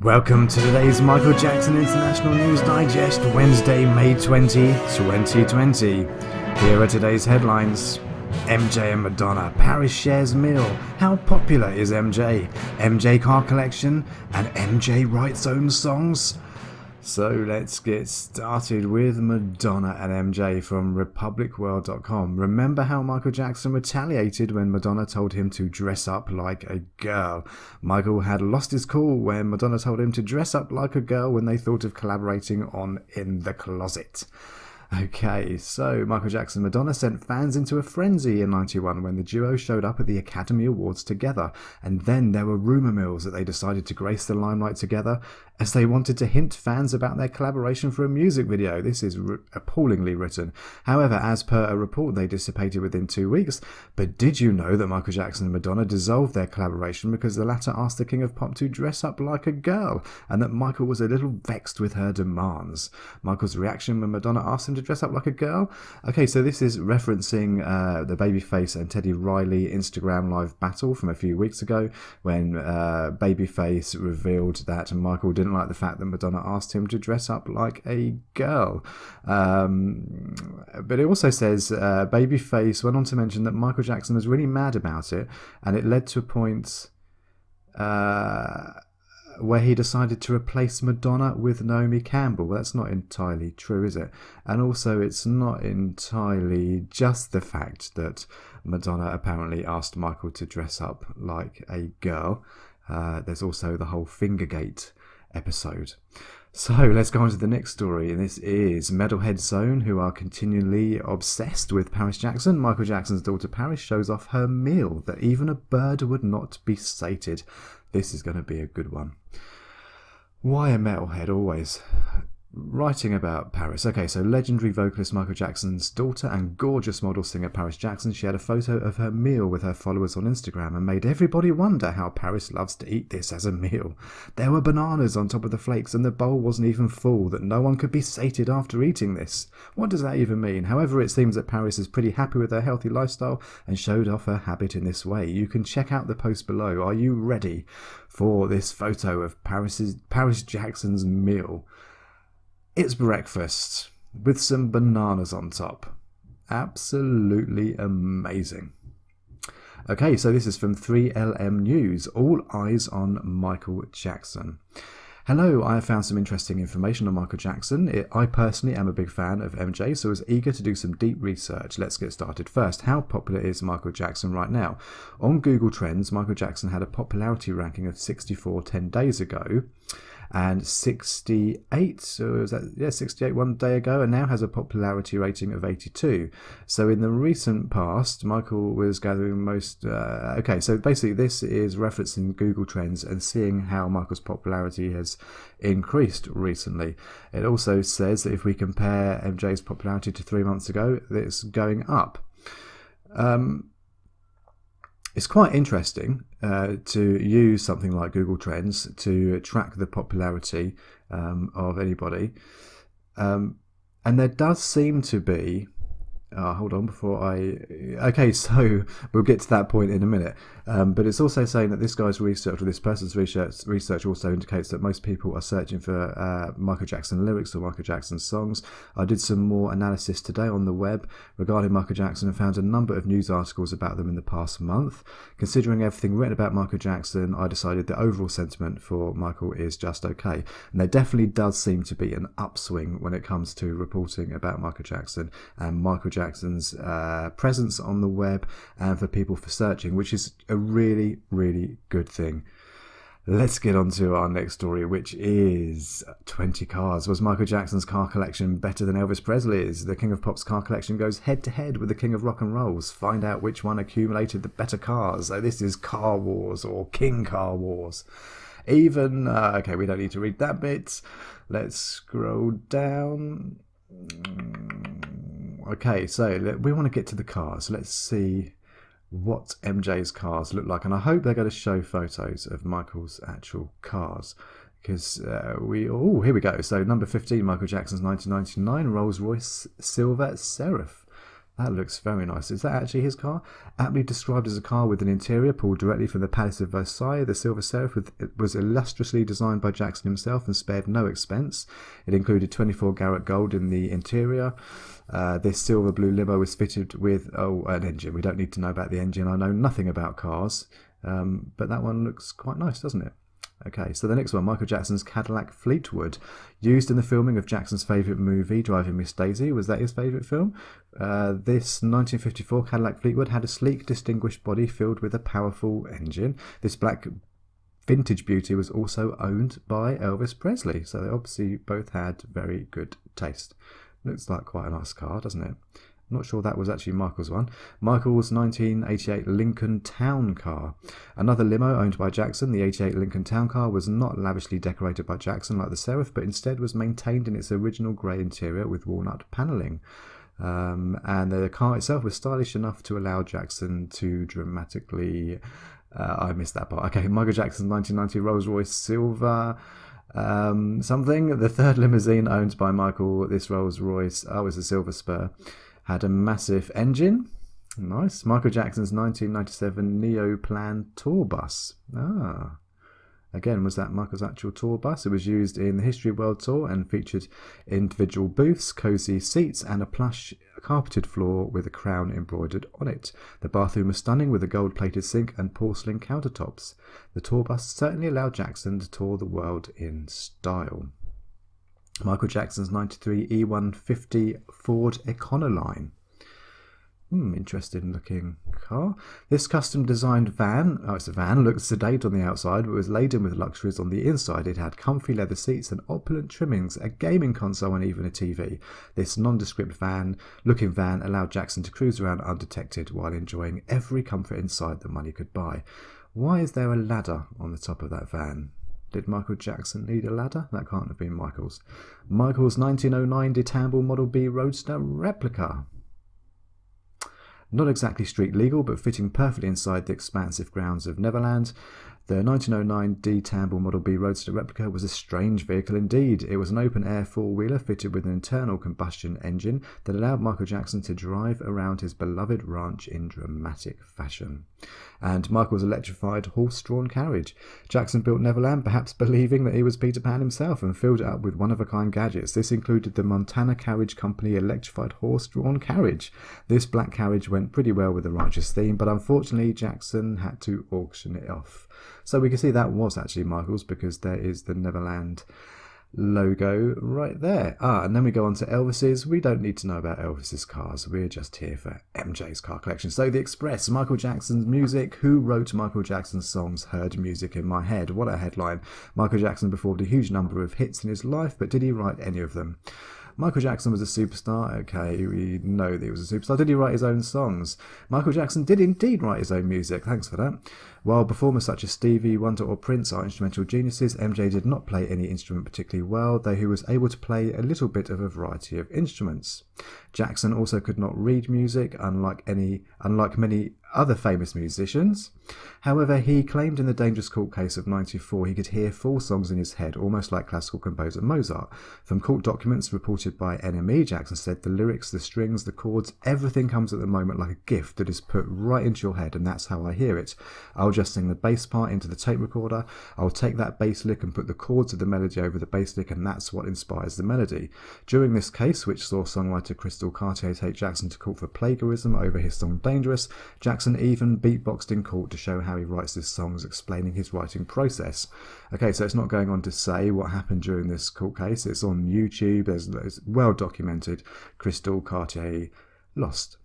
Welcome to today's Michael Jackson International News Digest, Wednesday, May 20, 2020. Here are today's headlines. MJ and Madonna, Paris shares meal. How popular is MJ? MJ car collection and MJ writes own songs? So let's get started with Madonna and MJ from RepublicWorld.com. Remember how Michael Jackson retaliated when Madonna told him to dress up like a girl? Michael had lost his cool when Madonna told him to dress up like a girl when they thought of collaborating on In the Closet. Okay, so Michael Jackson and Madonna sent fans into a frenzy in 91 when the duo showed up at the Academy Awards together, and then there were rumour mills that they decided to grace the limelight together as they wanted to hint fans about their collaboration for a music video. This is appallingly written. However, as per a report, they dissipated within 2 weeks. But did you know that Michael Jackson and Madonna dissolved their collaboration because the latter asked the King of Pop to dress up like a girl, and that Michael was a little vexed with her demands? Michael's reaction when Madonna asked him to dress up like a girl? Okay, so this is referencing the Babyface and Teddy Riley Instagram live battle from a few weeks ago when Babyface revealed that Michael didn't like the fact that Madonna asked him to dress up like a girl. But it also says Babyface went on to mention that Michael Jackson was really mad about it, and it led to a point where he decided to replace Madonna with Naomi Campbell. Well, that's not entirely true, is it? And also, it's not entirely just the fact that Madonna apparently asked Michael to dress up like a girl. There's also the whole Fingergate episode. So let's go on to the next story, and this is Metalhead Zone, who are continually obsessed with Paris Jackson. Michael Jackson's daughter Paris shows off her meal that even a bird would not be sated. This is going to be a good one. Why a metalhead always writing about Paris? Okay, so legendary vocalist Michael Jackson's daughter and gorgeous model singer Paris Jackson shared a photo of her meal with her followers on Instagram and made everybody wonder how Paris loves to eat this as a meal. There were bananas on top of the flakes and the bowl wasn't even full, that no one could be sated after eating this. What does that even mean? However, it seems that Paris is pretty happy with her healthy lifestyle and showed off her habit in this way. You can check out the post below. Are you ready for this photo of Paris Jackson's meal? It's breakfast with some bananas on top. Absolutely amazing. Okay, so this is from 3LM News. All eyes on Michael Jackson. Hello, I have found some interesting information on Michael Jackson. I personally am a big fan of MJ, so I was eager to do some deep research. Let's get started. First, how popular is Michael Jackson right now? On Google Trends, Michael Jackson had a popularity ranking of 64 10 days ago, and 68, so is that, 68 one day ago, and now has a popularity rating of 82. So in the recent past, Michael was gathering most... okay, so basically this is referencing Google Trends and seeing how Michael's popularity has increased recently. It also says that if we compare MJ's popularity to 3 months ago, it's going up. It's quite interesting to use something like Google Trends to track the popularity of anybody. And there does seem to be... hold on before I... Okay, so we'll get to that point in a minute. But it's also saying that this guy's research, or this person's research also indicates that most people are searching for Michael Jackson lyrics or Michael Jackson songs. I did some more analysis today on the web regarding Michael Jackson and found a number of news articles about them in the past month. Considering everything written about Michael Jackson, I decided the overall sentiment for Michael is just okay. And there definitely does seem to be an upswing when it comes to reporting about Michael Jackson and Michael Jackson's presence on the web and for people for searching, which is a really, really good thing. Let's get on to our next story, which is 20 cars. Was Michael Jackson's car collection better than Elvis Presley's? The King of Pop's car collection goes head to head with the King of Rock and Rolls. Find out which one accumulated the better cars. So this is Car Wars, or King Car Wars. Even, okay, we don't need to read that bit. Let's scroll down. Okay, so we want to get to the cars. Let's see what MJ's cars look like, and I hope they're going to show photos of Michael's actual cars, because here we go. So number 15, Michael Jackson's 1999 Rolls-Royce Silver Seraph. That looks very nice. Is that actually his car? Aptly described as a car with an interior pulled directly from the Palace of Versailles, the Silver Seraph was illustriously designed by Jackson himself and spared no expense. It included 24 karat gold in the interior. This silver blue limo was fitted with an engine. We don't need to know about the engine. I know nothing about cars, but that one looks quite nice, doesn't it? Okay, so the next one, Michael Jackson's Cadillac Fleetwood, used in the filming of Jackson's favourite movie, Driving Miss Daisy. Was that his favourite film? This 1954 Cadillac Fleetwood had a sleek, distinguished body filled with a powerful engine. This black vintage beauty was also owned by Elvis Presley, so they obviously both had very good taste. Looks like quite a nice car, doesn't it? Not sure that was actually Michael's one. Michael's 1988 Lincoln Town Car. Another limo owned by Jackson, the 88 Lincoln Town Car was not lavishly decorated by Jackson like the Seraph, but instead was maintained in its original grey interior with walnut panelling. And the car itself was stylish enough to allow Jackson to dramatically... I missed that part. Okay, Michael Jackson's 1990 Rolls-Royce Silver... something. The third limousine owned by Michael, this Rolls-Royce, was a Silver Spur, had a massive engine. Nice. Michael Jackson's 1997 Neoplan tour bus. Again, was that Michael's actual tour bus? It was used in the History World Tour and featured individual booths, cosy seats, and a plush carpeted floor with a crown embroidered on it. The bathroom was stunning with a gold-plated sink and porcelain countertops. The tour bus certainly allowed Jackson to tour the world in style. Michael Jackson's 93 E150 Ford Econoline. Interesting looking car. This custom designed van, it's a van, looked sedate on the outside but was laden with luxuries on the inside. It had comfy leather seats and opulent trimmings, a gaming console and even a TV. This nondescript looking van allowed Jackson to cruise around undetected while enjoying every comfort inside that money could buy. Why is there a ladder on the top of that van? Did Michael Jackson need a ladder? That can't have been Michael's. Michael's 1909 Detachable Model B Roadster replica. Not exactly street legal, but fitting perfectly inside the expansive grounds of Neverland. The 1909 Detachable Model B Roadster replica was a strange vehicle indeed. It was an open-air four-wheeler fitted with an internal combustion engine that allowed Michael Jackson to drive around his beloved ranch in dramatic fashion. And Michael's electrified horse-drawn carriage. Jackson built Neverland, perhaps believing that he was Peter Pan himself, and filled it up with one-of-a-kind gadgets. This included the Montana Carriage Company electrified horse-drawn carriage. This black carriage went pretty well with the rancher's theme, but unfortunately Jackson had to auction it off. So we can see that was actually Michael's because there is the Neverland logo right there. And then we go on to Elvis's. We don't need to know about Elvis's cars. We're just here for MJ's car collection. So the Express, Michael Jackson's music. Who wrote Michael Jackson's songs? Heard music in my head. What a headline. Michael Jackson performed a huge number of hits in his life, but did he write any of them? Michael Jackson was a superstar. Okay, we know that he was a superstar. Did he write his own songs? Michael Jackson did indeed write his own music. Thanks for that. While performers such as Stevie Wonder or Prince are instrumental geniuses, MJ did not play any instrument particularly well, though he was able to play a little bit of a variety of instruments. Jackson also could not read music, unlike many other famous musicians. However, he claimed in the Dangerous Court case of 1994 he could hear full songs in his head, almost like classical composer Mozart. From court documents reported by NME, Jackson said the lyrics, the strings, the chords, everything comes at the moment like a gift that is put right into your head, and that's how I hear it. I'll just sing the bass part into the tape recorder, I'll take that bass lick and put the chords of the melody over the bass lick, and that's what inspires the melody. During this case, which saw songwriter Crystal Cartier take Jackson to court for plagiarism over his song Dangerous, Jackson even beatboxed in court to show how he writes his songs, explaining his writing process. Okay, so it's not going on to say what happened during this court case. It's on YouTube. It's well documented. Crystal Cartier lost.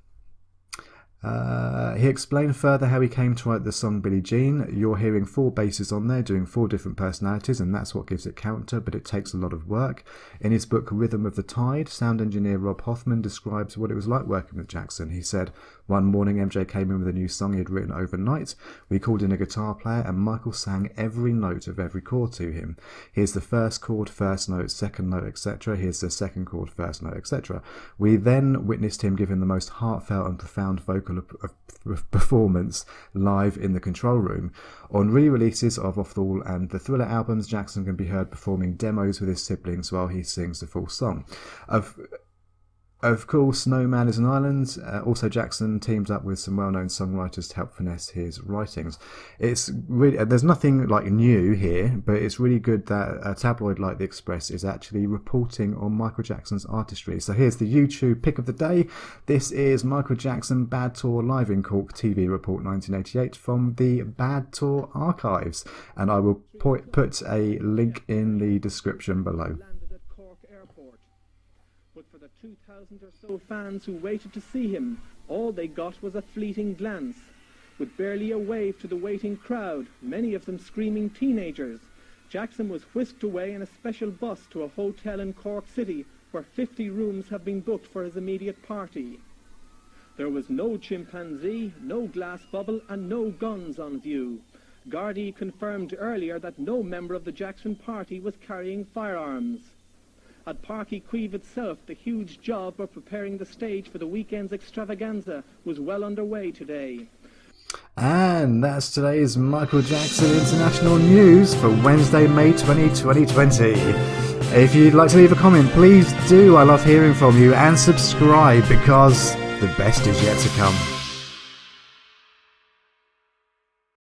He explained further how he came to write the song Billie Jean. You're hearing 4 basses on there doing 4 different personalities, and that's what gives it character, but it takes a lot of work. In his book Rhythm of the Tide, sound engineer Rob Hoffman describes what it was like working with Jackson. He said, one morning MJ came in with a new song he had written overnight. We called in a guitar player and Michael sang every note of every chord to him. Here's the first chord, first note, second note, etc. Here's the second chord, first note, etc. We then witnessed him giving the most heartfelt and profound vocal performance live in the control room. On re-releases of Off the Wall and the Thriller albums, Jackson can be heard performing demos with his siblings while he sings the full song. Of course, No Man is an Island. Also, Jackson teams up with some well-known songwriters to help finesse his writings. It's really there's nothing like new here, but it's really good that a tabloid like The Express is actually reporting on Michael Jackson's artistry. So here's the YouTube pick of the day. This is Michael Jackson Bad Tour live in Cork TV report 1988 from the Bad Tour archives, and I will put a link in the description below. Rport. But for the 2,000 or so fans who waited to see him, all they got was a fleeting glance. With barely a wave to the waiting crowd, many of them screaming teenagers, Jackson was whisked away in a special bus to a hotel in Cork City where 50 rooms have been booked for his immediate party. There was no chimpanzee, no glass bubble and no guns on view. Gardaí confirmed earlier that no member of the Jackson party was carrying firearms. At Páirc Uí Chaoimh itself, the huge job of preparing the stage for the weekend's extravaganza was well underway today. And that's today's Michael Jackson International News for Wednesday, May 20, 2020. If you'd like to leave a comment, please do. I love hearing from you, and subscribe because the best is yet to come.